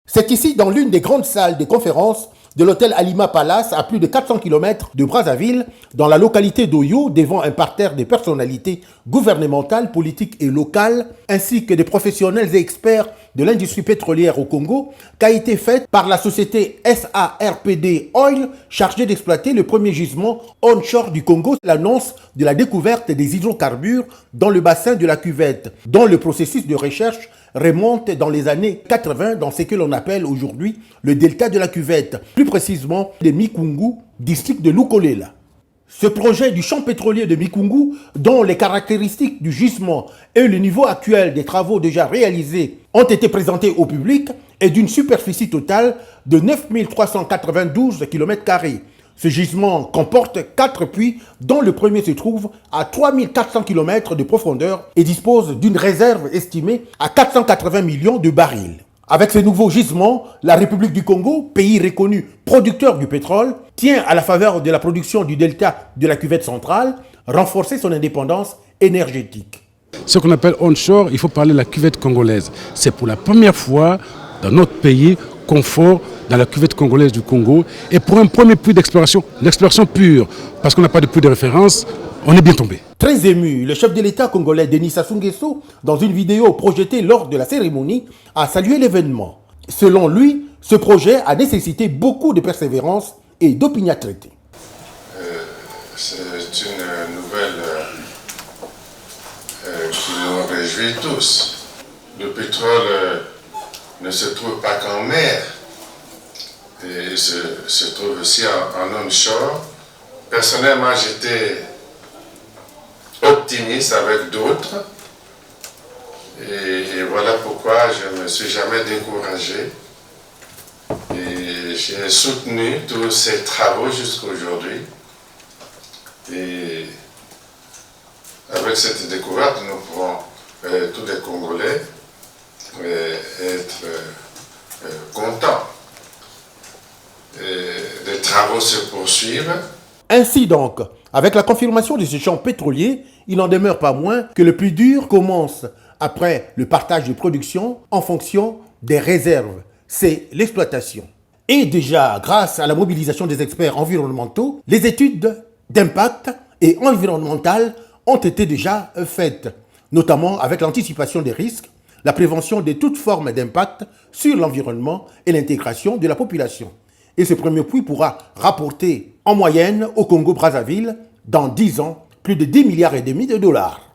C'est ici, dans l'une des grandes salles de conférence de l'hôtel Alima Palace, à plus de 400 km de Brazzaville, dans la localité d'Oyo, devant un parterre de personnalités gouvernementales, politiques et locales, ainsi que des professionnels et experts de l'industrie pétrolière au Congo, qu'a été faite par la société SARPD Oil, chargée d'exploiter le premier gisement onshore du Congo, l'annonce de la découverte des hydrocarbures dans le bassin de la cuvette, dont le processus de recherche remonte dans les années 80 dans ce que l'on appelle aujourd'hui le delta de la cuvette, plus précisément de Mikungu, district de Lukolela. Ce projet du champ pétrolier de Mikungu, dont les caractéristiques du gisement et le niveau actuel des travaux déjà réalisés ont été présentés au public, est d'une superficie totale de 9 392 km². Ce gisement comporte 4 puits, dont le premier se trouve à 3400 km de profondeur et dispose d'une réserve estimée à 480 millions de barils. Avec ce nouveau gisement, la République du Congo, pays reconnu producteur du pétrole, tient à la faveur de la production du delta de la cuvette centrale, renforcer son indépendance énergétique. Ce qu'on appelle onshore, il faut parler de la cuvette congolaise. C'est pour la première fois dans notre pays qu'on fort dans la cuvette congolaise du Congo. Et pour un premier puits d'exploration, l'exploration pure, parce qu'on n'a pas de puits de référence, on est bien tombé. Très ému, le chef de l'État congolais Denis Sassou Nguesso, dans une vidéo projetée lors de la cérémonie, a salué l'événement. Selon lui, ce projet a nécessité beaucoup de persévérance et d'opiniâtreté. C'est une nouvelle qui nous réjouit tous. Le pétrole ne se trouve pas qu'en mer, et se trouve aussi en onshore. Personnellement, j'étais optimiste avec d'autres, et voilà pourquoi je ne me suis jamais découragé, et j'ai soutenu tous ces travaux jusqu'à aujourd'hui. Et avec cette découverte, nous pourrons, tous les Congolais, être contents. Les travaux se poursuivent. Ainsi donc, avec la confirmation de ce champ pétrolier, il n'en demeure pas moins que le plus dur commence après le partage de production en fonction des réserves. C'est l'exploitation. Et déjà, grâce à la mobilisation des experts environnementaux, les études d'impact et environnementales ont été déjà faites, notamment avec l'anticipation des risques, la prévention de toute forme d'impact sur l'environnement et l'intégration de la population. Et ce premier puits pourra rapporter en moyenne au Congo-Brazzaville, dans 10 ans, plus de 10,5 milliards de dollars.